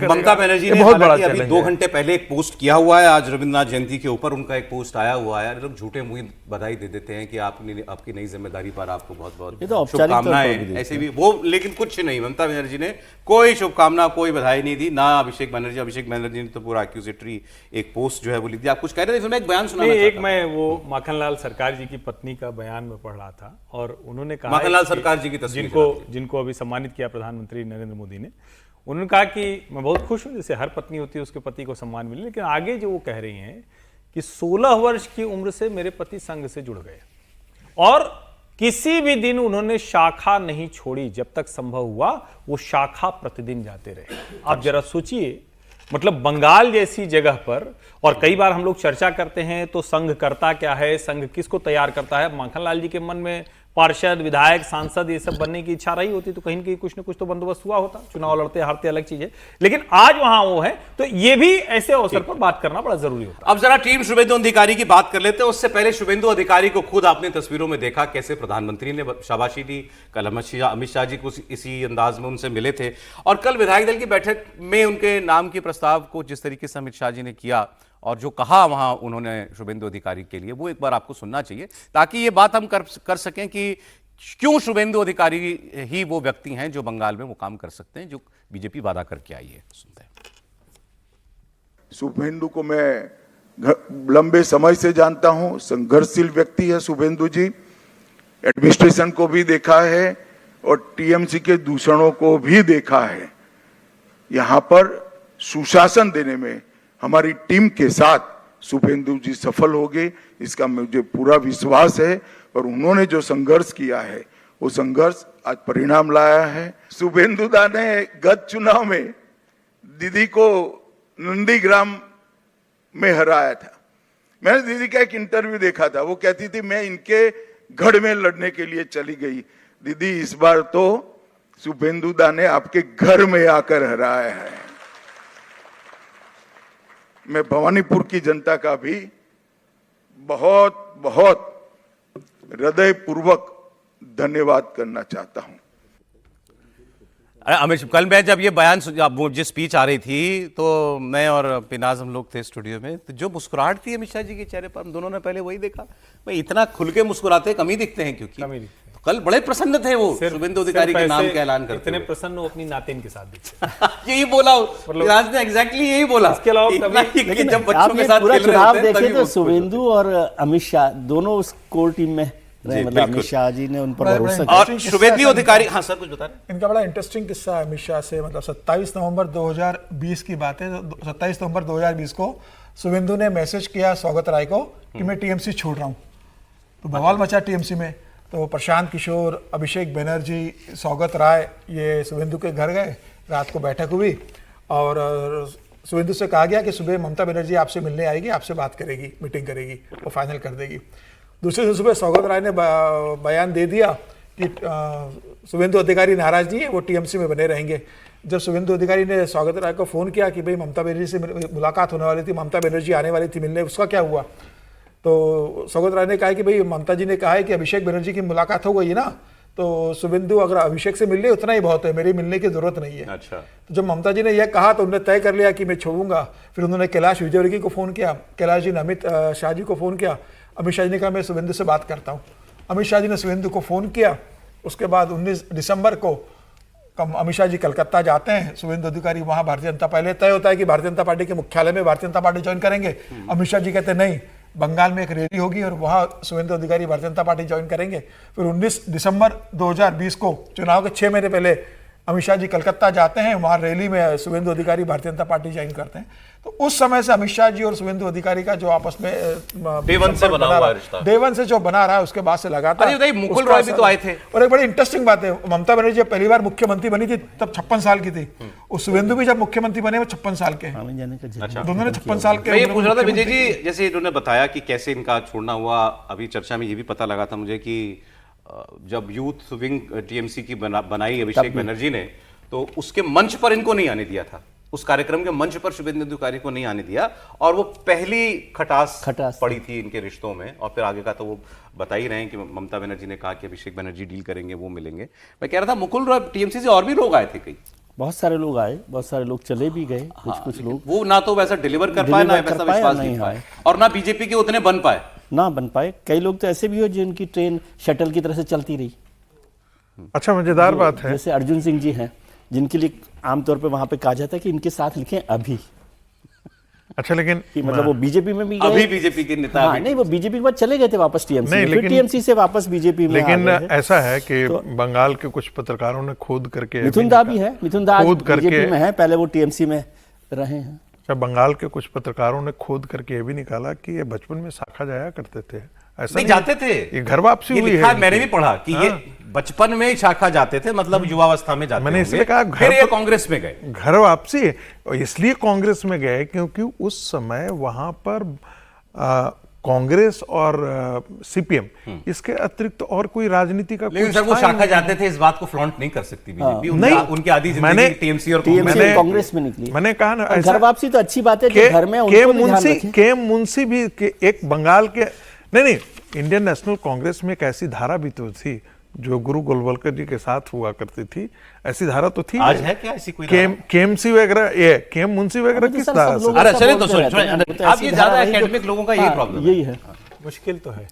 ममता बनर्जी ने हालांकि अभी 2 घंटे पहले एक पोस्ट किया हुआ है, आज रविन्द्रनाथ जयंती के ऊपर उनका एक पोस्ट आया हुआ है। लोग झूठे मुंह बधाई दे देते हैं कि आपकी नई जिम्मेदारी पर आपको बहुत बहुत शुभकामनाएं, ऐसे भी वो, लेकिन कुछ नहीं, ममता बनर्जी ने कोई शुभकामना, कोई बधाई नहीं दी, ना अभिषेक बनर्जी ने तो पूरा एक्यूजेटरी एक पोस्ट जो है वो लिख दिया। आप कुछ कह रहे थे, फिर मैं एक बयान सुनाना चाहता हूं। मैं वो माखनलाल सरकार जी की पत्नी का बयान में पढ़ रहा था और उन्होंने कहा, माखनलाल सरकार जी की तस्वीर जिनको अभी सम्मानित किया प्रधानमंत्री नरेंद्र मोदी ने, उन्होंने कहा कि मैं बहुत खुश हूं, जैसे हर पत्नी होती है उसके पति को सम्मान मिले, लेकिन आगे जो वो कह रही हैं कि 16 वर्ष की उम्र से मेरे पति संघ से जुड़ गए और किसी भी दिन उन्होंने शाखा नहीं छोड़ी, जब तक संभव हुआ वो शाखा प्रतिदिन जाते रहे। आप जरा सोचिए, मतलब बंगाल जैसी जगह पर, और कई बार हम लोग चर्चा करते हैं तो संघ करता क्या है, संघ किसको तैयार करता है। माखनलाल जी के मन में पार्षद, विधायक, सांसद ये सब बनने की इच्छा रही होती तो कहीं न कहीं कुछ न कुछ तो बंदोबस्त हुआ होता। चुनाव लड़ते हारते अलग चीज है, लेकिन आज वहां वो है, तो ये भी ऐसे अवसर पर बात करना बड़ा जरूरी होता है। अब जरा टीम शुभेंदु अधिकारी की बात कर लेते हैं। उससे पहले शुभेंदु अधिकारी को खुद आपने तस्वीरों में देखा, कैसे प्रधानमंत्री ने शाबाशी दी। कल अमित शाह जी को इसी अंदाज में उनसे मिले थे, और कल विधायक दल की बैठक में उनके नाम के प्रस्ताव को जिस तरीके से अमित शाह जी ने किया और जो कहा वहां उन्होंने शुभेंदु अधिकारी के लिए, वो एक बार आपको सुनना चाहिए, ताकि ये बात हम कर सकें कि क्यों शुभेंदु अधिकारी ही वो व्यक्ति हैं जो बंगाल में वो काम कर सकते हैं जो बीजेपी वादा करके आई है। सुनते हैं। शुभेंदु को मैं लंबे समय से जानता हूं, संघर्षशील व्यक्ति है शुभेंदु जी। एडमिनिस्ट्रेशन को भी देखा है और टीएमसी के दूषणों को भी देखा है। यहां पर सुशासन देने में हमारी टीम के साथ शुभेंदु जी सफल हो गए, इसका मुझे पूरा विश्वास है। और उन्होंने जो संघर्ष किया है वो संघर्ष आज परिणाम लाया है। शुभेंदु दा ने गत चुनाव में दीदी को नंदीग्राम में हराया था। मैंने दीदी का एक इंटरव्यू देखा था, वो कहती थी मैं इनके गढ़ में लड़ने के लिए चली गई। दीदी, इस बार तो शुभेंदु दा ने आपके घर में आकर हराया है। मैं भवानीपुर की जनता का भी बहुत बहुत हृदयपूर्वक धन्यवाद करना चाहता हूं। अमित, कल मैं जब ये बयान जिस स्पीच आ रही थी तो मैं और पिनाज हम लोग थे स्टूडियो में, तो जो मुस्कुराहट थी अमित शाह जी के चेहरे पर, हम दोनों ने पहले वही देखा। भाई इतना खुल के मुस्कुराते कम ही दिखते हैं, क्योंकि तो कल बड़े प्रसन्न थे वो शुभेंदु अधिकारी के नाम के ऐलान करते इतने प्रसन्न वो अपनी नातिन के साथ दिखते। यही बोला पिनाज ने, एग्जैक्टली यही बोला। इसके अलावा जब बच्चों के साथ पूरा चुनाव देखे तो शुभेंदु और अमित शाह दोनों उस कोर टीम में, मतलब अमित शाह जी ने उन पर भरोसा किया। और शुभेंदु अधिकारी, हाँ सर कुछ बता रहे। इनका बड़ा इंटरेस्टिंग किस्सा है अमित शाह से। मतलब 27 नवंबर 2020 की बात है। 27 नवंबर 2020 को शुभेंदु ने मैसेज किया स्वागत राय को कि मैं टीएमसी छोड़ रहा हूँ। तो बवाल मचा टीएमसी में। तो प्रशांत किशोर, अभिषेक बनर्जी, स्वागत राय ये शुभेंदु के घर गए, रात को बैठक हुई और शुभेंदु से कहा गया कि सुबह ममता बनर्जी आपसे मिलने आएगी, आपसे बात करेगी, मीटिंग करेगी, वो फाइनल कर देगी। दूसरे दिन सुबह स्वागत राय ने बयान दे दिया कि शुभेंदु अधिकारी नाराज नहीं है, वो टीएमसी में बने रहेंगे। जब शुभेंदु अधिकारी ने स्वागत राय को फ़ोन किया कि भाई ममता बनर्जी से मुलाकात होने वाली थी, ममता बनर्जी आने वाली थी मिलने, उसका क्या हुआ, तो स्वागत राय ने कहा कि भाई ममता जी ने कहा है कि अभिषेक बनर्जी की मुलाकात हो गई है ना, तो शुभेंदु अगर अभिषेक से मिल ले उतना ही बहुत है, मेरी मिलने की जरूरत नहीं है। अच्छा। तो जब ममता जी ने यह कहा तो उन्होंने तय कर लिया कि मैं छोड़ूंगा। फिर उन्होंने कैलाश विजयवर्गीय को फ़ोन किया, कैलाश जी ने अमित शाह जी को फ़ोन किया। अमित शाह जी ने कहा मैं शुभेंदु से बात करता हूँ। अमित शाह जी ने शुभेंदु को फ़ोन किया। उसके बाद 19 दिसंबर को अमित शाह जी कलकत्ता जाते हैं। शुभेंदु अधिकारी वहाँ भारतीय जनता, पहले तय होता है कि भारतीय जनता पार्टी के मुख्यालय में भारतीय जनता पार्टी ज्वाइन करेंगे। अमित शाह जी कहते नहीं, बंगाल में एक रैली होगी और वहाँ शुभेंदु अधिकारी भारतीय जनता पार्टी ज्वाइन करेंगे। फिर 19 दिसंबर 2020 को चुनाव के 6 महीने पहले अमित शाह जी कलकत्ता जाते हैं, वहाँ रैली में शुभेंदु अधिकारी भारतीय जनता पार्टी ज्वाइन करते हैं। तो उस समय से अमित शाह जी और शुभेंदु अधिकारी का जो आपस में डे वन से बना हुआ रिश्ता, डे वन से जो बना रहा है, उसके बाद से लगातार। मुकुल रॉय भी तो आए थे। और एक बड़ी इंटरेस्टिंग बात है, ममता बनर्जी जब पहली बार मुख्यमंत्री बनी थी तब 56 साल की थी, और शुभेंदु भी जब मुख्यमंत्री बने वो 56 साल के हैं। अच्छा। दोनों ने 56 साल के। मैं ये पूछ रहा था विजय जी, जैसे इन्होंने बताया कि कैसे इनका छोड़ना हुआ, अभी चर्चा में ये भी पता लगा था मुझे कि जब यूथ विंग टीएमसी की बनाई अभिषेक बनर्जी ने, तो उसके मंच पर इनको नहीं आने दिया था, उस कार्यक्रम के मंच पर शुभेंदु अधिकारी को नहीं आने दिया, और वो पहली खटास पड़ी थी इनके रिश्तों में। और फिर आगे का तो वो बता ही रहे हैं कि ममता बनर्जी ने कहा कि अभिषेक बनर्जी डील करेंगे, वो मिलेंगे। मैं कह रहा था मुकुल रॉय टीएमसी से और भी लोग आए थे कई। बहुत सारे लोग आए, बहुत सारे लोग चले भी गए, कुछ लोग वो ना तो वैसा डिलीवर कर पाए, ना डिलीवर कर वैसा पाए, विश्वास नहीं जीत पाए, हाँ। और ना बीजेपी के उतने बन पाए। ना बन पाए। कई लोग तो ऐसे भी हो जिनकी ट्रेन शटल की तरह से चलती रही। अच्छा, मजेदार बात है। जैसे अर्जुन सिंह जी हैं, जिनके लिए आमतौर पे वहां पे कहा जाता है कि इनके साथ लिखें अभी, अच्छा, लेकिन कि मतलब वो बीजेपी में भी गए। अभी बीजेपी के नेता हाँ, नहीं, वो बीजेपी के बाद चले गए थे वापस टीएमसी नहीं, में, फिर लेकिन- टीएमसी से वापस बीजेपी में लेकिन आ गए हैं। ऐसा है कि बंगाल के कुछ पत्रकारों ने खोद करके मिथुन दा भी है, मिथुन दा खोद करके- बीजेपी में है, पहले वो टीएमसी में रहे हैं। अच्छा, बंगाल के कुछ पत्रकारों ने खोद करके ये भी निकाला कि ये बचपन में शाखा जाया करते थे। ऐसा नहीं नहीं जाते थे, ये घर वापसी ये हुई लिखा है। मैंने भी पढ़ा कि ये बचपन में ही शाखा जाते थे, मतलब युवावस्था में जाते मैंने होंगे, इसलिए कहा घर फिर ये पर- कांग्रेस में गए। घर वापसी और इसलिए कांग्रेस में गए क्योंकि उस समय वहां पर कांग्रेस और सीपीएम इसके अतिरिक्त और कोई राजनीति का लेकिन कुछ सर वो था शाखा नहीं। जाते थे, इस बात को फ्लॉन्ट नहीं कर सकती बीजेपी। नहीं, उनकी आधी मैंने- जिंदगी टीएमसी और TMC कांग्रेस और कांग्रेस में निकली। मैंने कहा ना, और ऐसा- घर वापसी तो अच्छी बात है, जो के घर में के उनको भी ध्यान मुंशी रखें। के मुंशी भी एक बंगाल के नहीं, इंडियन नेशनल कांग्रेस में एक ऐसी धारा भी तो थी जो गुरु गोलवलकर जी के साथ हुआ करती थी। ऐसी धारा तो थी। आज है क्या ऐसी कोई धारा? केएमसी वगैरह, ये केएम मुंशी वगैरह अभी किस सर धारा सब से? लोग अरे ऐसा चलिए तो बोलते सुनिए, रहते हैं, सुनिए, वो तो आप ऐसी ये धारा ज्यादा रही जो- academic लोगों का यही हाँ, problem है। यही है। मुश्किल तो है।